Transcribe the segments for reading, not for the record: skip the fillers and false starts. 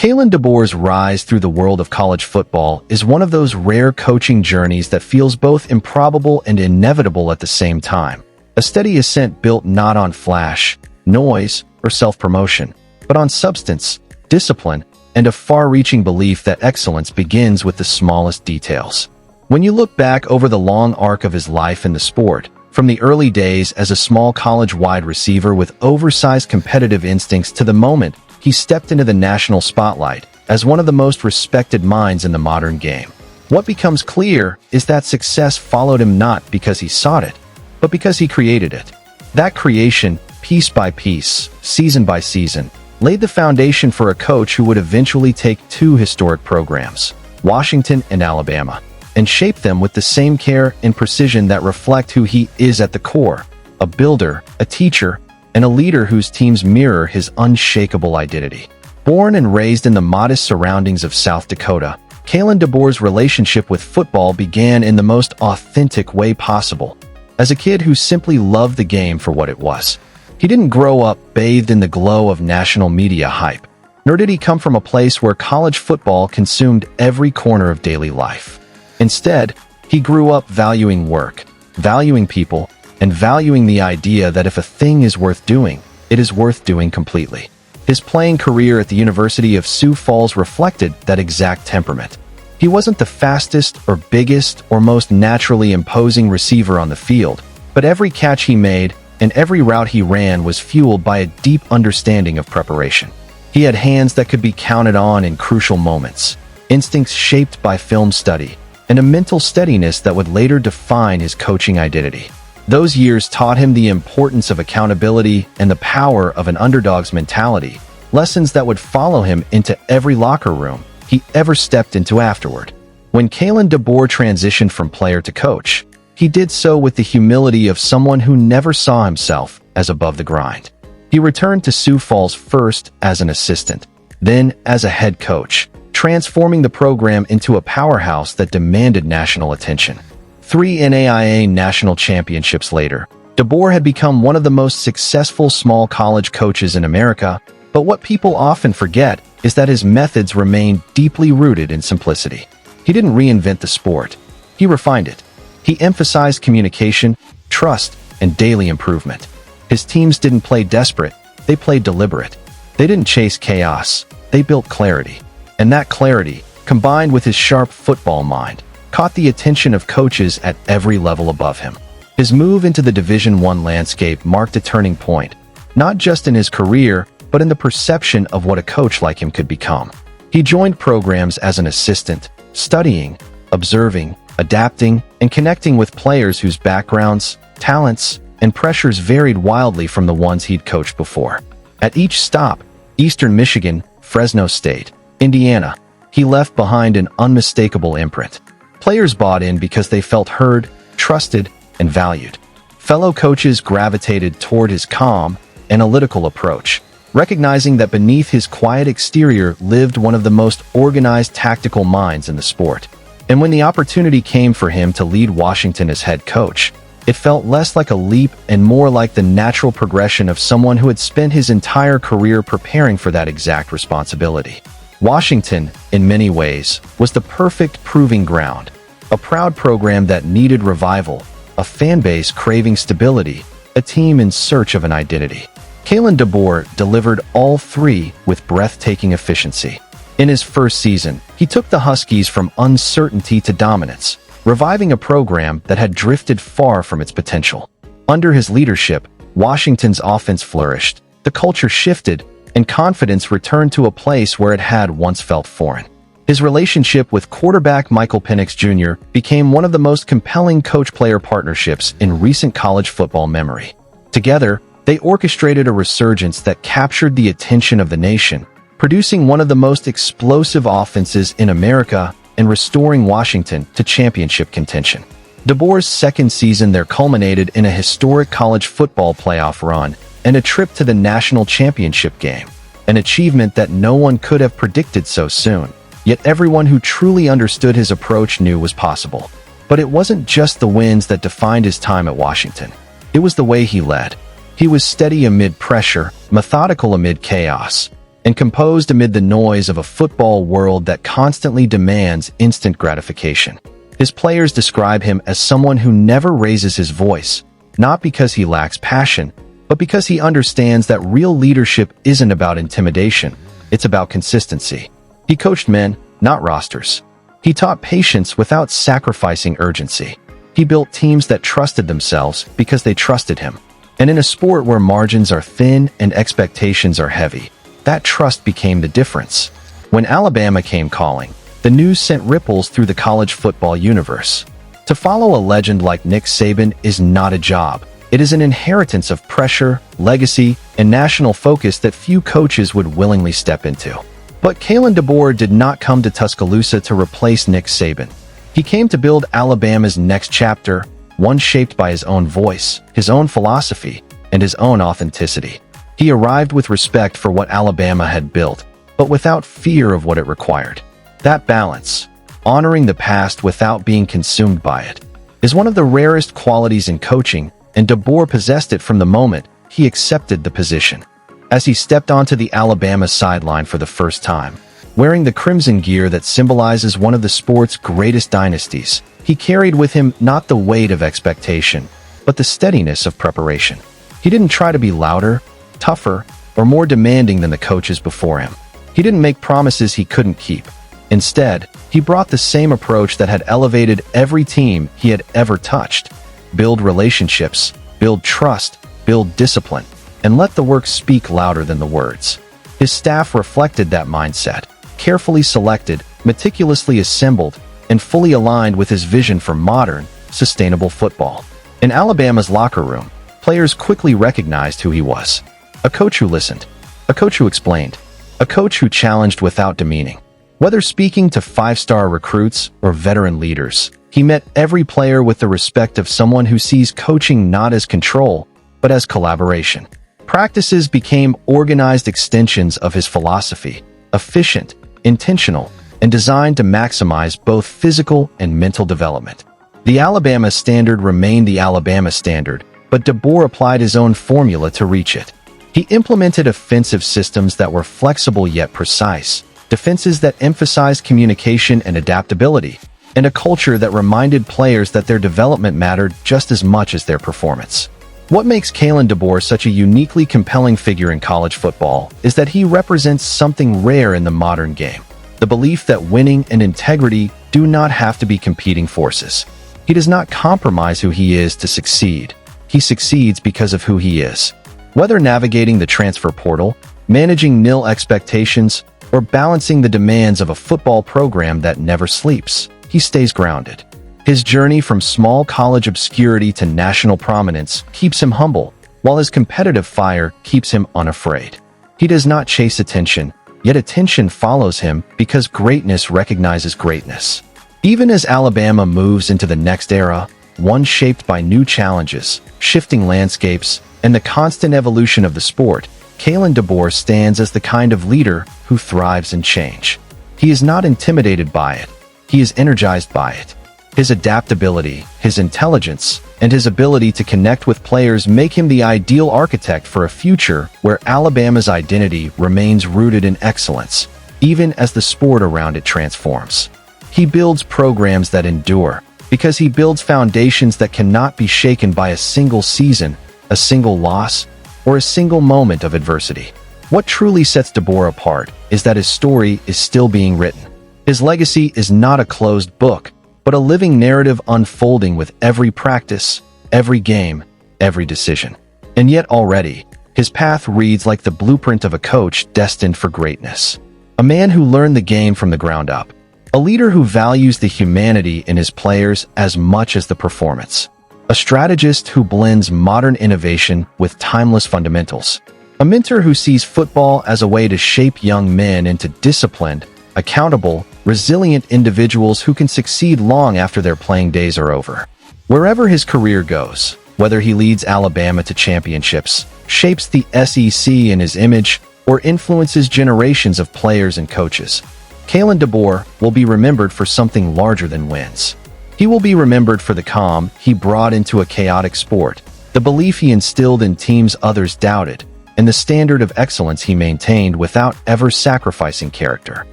Kalen DeBoer's rise through the world of college football is one of those rare coaching journeys that feels both improbable and inevitable at the same time. A steady ascent built not on flash, noise, or self-promotion, but on substance, discipline, and a far-reaching belief that excellence begins with the smallest details. When you look back over the long arc of his life in the sport, from the early days as a small college wide receiver with oversized competitive instincts to the moment he stepped into the national spotlight as one of the most respected minds in the modern game, what becomes clear is that success followed him not because he sought it, but because he created it. That creation, piece by piece, season by season, laid the foundation for a coach who would eventually take two historic programs, Washington and Alabama, and shape them with the same care and precision that reflect who he is at the core, a builder, a teacher, and a leader whose teams mirror his unshakable identity. Born and raised in the modest surroundings of South Dakota, Kalen DeBoer's relationship with football began in the most authentic way possible, as a kid who simply loved the game for what it was. He didn't grow up bathed in the glow of national media hype, nor did he come from a place where college football consumed every corner of daily life. Instead, he grew up valuing work, valuing people, and valuing the idea that if a thing is worth doing, it is worth doing completely. His playing career at the University of Sioux Falls reflected that exact temperament. He wasn't the fastest or biggest or most naturally imposing receiver on the field, but every catch he made and every route he ran was fueled by a deep understanding of preparation. He had hands that could be counted on in crucial moments, instincts shaped by film study, and a mental steadiness that would later define his coaching identity. Those years taught him the importance of accountability and the power of an underdog's mentality, lessons that would follow him into every locker room he ever stepped into afterward. When Kalen DeBoer transitioned from player to coach, he did so with the humility of someone who never saw himself as above the grind. He returned to Sioux Falls first as an assistant, then as a head coach, transforming the program into a powerhouse that demanded national attention. 3 NAIA national championships later, DeBoer had become one of the most successful small college coaches in America, but what people often forget is that his methods remained deeply rooted in simplicity. He didn't reinvent the sport. He refined it. He emphasized communication, trust, and daily improvement. His teams didn't play desperate, they played deliberate. They didn't chase chaos, they built clarity. And that clarity, combined with his sharp football mind, caught the attention of coaches at every level above him. His move into the Division I landscape marked a turning point, not just in his career, but in the perception of what a coach like him could become. He joined programs as an assistant, studying, observing, adapting, and connecting with players whose backgrounds, talents, and pressures varied wildly from the ones he'd coached before. At each stop, Eastern Michigan, Fresno State, Indiana, he left behind an unmistakable imprint. Players bought in because they felt heard, trusted, and valued. Fellow coaches gravitated toward his calm, analytical approach, recognizing that beneath his quiet exterior lived one of the most organized tactical minds in the sport. And when the opportunity came for him to lead Washington as head coach, it felt less like a leap and more like the natural progression of someone who had spent his entire career preparing for that exact responsibility. Washington, in many ways, was the perfect proving ground, a proud program that needed revival, a fan base craving stability, a team in search of an identity. Kalen DeBoer delivered all three with breathtaking efficiency. In his first season, he took the Huskies from uncertainty to dominance, reviving a program that had drifted far from its potential. Under his leadership, Washington's offense flourished, the culture shifted, and confidence returned to a place where it had once felt foreign. His relationship with quarterback Michael Penix Jr. became one of the most compelling coach-player partnerships in recent college football memory. Together, they orchestrated a resurgence that captured the attention of the nation, producing one of the most explosive offenses in America and restoring Washington to championship contention. DeBoer's second season there culminated in a historic college football playoff run and a trip to the national championship game, an achievement that no one could have predicted so soon. Yet everyone who truly understood his approach knew was possible. But it wasn't just the wins that defined his time at Washington. It was the way he led. He was steady amid pressure, methodical amid chaos, and composed amid the noise of a football world that constantly demands instant gratification. His players describe him as someone who never raises his voice, not because he lacks passion, but because he understands that real leadership isn't about intimidation, it's about consistency. He coached men, not rosters. He taught patience without sacrificing urgency. He built teams that trusted themselves because they trusted him. And in a sport where margins are thin and expectations are heavy, that trust became the difference. When Alabama came calling, the news sent ripples through the college football universe. To follow a legend like Nick Saban is not a job. It is an inheritance of pressure, legacy, and national focus that few coaches would willingly step into. But Kalen DeBoer did not come to Tuscaloosa to replace Nick Saban. He came to build Alabama's next chapter, one shaped by his own voice, his own philosophy, and his own authenticity. He arrived with respect for what Alabama had built, but without fear of what it required. That balance, honoring the past without being consumed by it, is one of the rarest qualities in coaching, and DeBoer possessed it from the moment he accepted the position. As he stepped onto the Alabama sideline for the first time, wearing the crimson gear that symbolizes one of the sport's greatest dynasties, he carried with him not the weight of expectation, but the steadiness of preparation. He didn't try to be louder, tougher, or more demanding than the coaches before him. He didn't make promises he couldn't keep. Instead, he brought the same approach that had elevated every team he had ever touched. Build relationships, build trust, build discipline, and let the work speak louder than the words. His staff reflected that mindset, carefully selected, meticulously assembled, and fully aligned with his vision for modern, sustainable football. In Alabama's locker room, players quickly recognized who he was. A coach who listened, a coach who explained, a coach who challenged without demeaning. Whether speaking to five-star recruits or veteran leaders, he met every player with the respect of someone who sees coaching not as control, but as collaboration. Practices became organized extensions of his philosophy, efficient, intentional, and designed to maximize both physical and mental development. The Alabama standard remained the Alabama standard, but DeBoer applied his own formula to reach it. He implemented offensive systems that were flexible yet precise, defenses that emphasized communication and adaptability, and a culture that reminded players that their development mattered just as much as their performance. What makes Kalen DeBoer such a uniquely compelling figure in college football is that he represents something rare in the modern game: the belief that winning and integrity do not have to be competing forces. He does not compromise who he is to succeed. He succeeds because of who he is. Whether navigating the transfer portal, managing nil expectations, or balancing the demands of a football program that never sleeps, he stays grounded. His journey from small college obscurity to national prominence keeps him humble, while his competitive fire keeps him unafraid. He does not chase attention, yet attention follows him because greatness recognizes greatness. Even as Alabama moves into the next era, one shaped by new challenges, shifting landscapes, and the constant evolution of the sport, Kalen DeBoer stands as the kind of leader who thrives in change. He is not intimidated by it. He is energized by it. His adaptability, his intelligence, and his ability to connect with players make him the ideal architect for a future where Alabama's identity remains rooted in excellence, even as the sport around it transforms. He builds programs that endure, because he builds foundations that cannot be shaken by a single season, a single loss, or a single moment of adversity. What truly sets DeBoer apart is that his story is still being written. His legacy is not a closed book, but a living narrative unfolding with every practice, every game, every decision. And yet already, his path reads like the blueprint of a coach destined for greatness. A man who learned the game from the ground up. A leader who values the humanity in his players as much as the performance. A strategist who blends modern innovation with timeless fundamentals. A mentor who sees football as a way to shape young men into disciplined, accountable, resilient individuals who can succeed long after their playing days are over. Wherever his career goes, whether he leads Alabama to championships, shapes the SEC in his image, or influences generations of players and coaches, Kalen DeBoer will be remembered for something larger than wins. He will be remembered for the calm he brought into a chaotic sport, the belief he instilled in teams others doubted, and the standard of excellence he maintained without ever sacrificing character.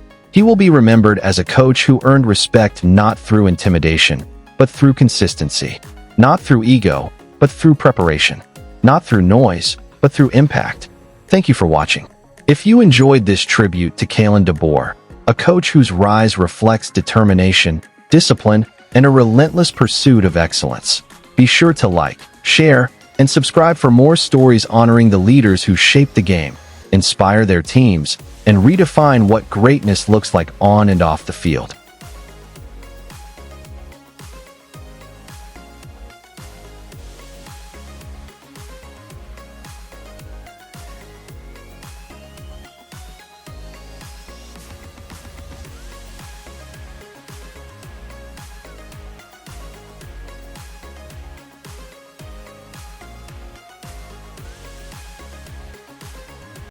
He will be remembered as a coach who earned respect not through intimidation, but through consistency. Not through ego, but through preparation. Not through noise, but through impact. Thank you for watching. If you enjoyed this tribute to Kalen DeBoer, a coach whose rise reflects determination, discipline, and a relentless pursuit of excellence, be sure to like, share, and subscribe for more stories honoring the leaders who shaped the game, inspire their teams, and redefine what greatness looks like on and off the field.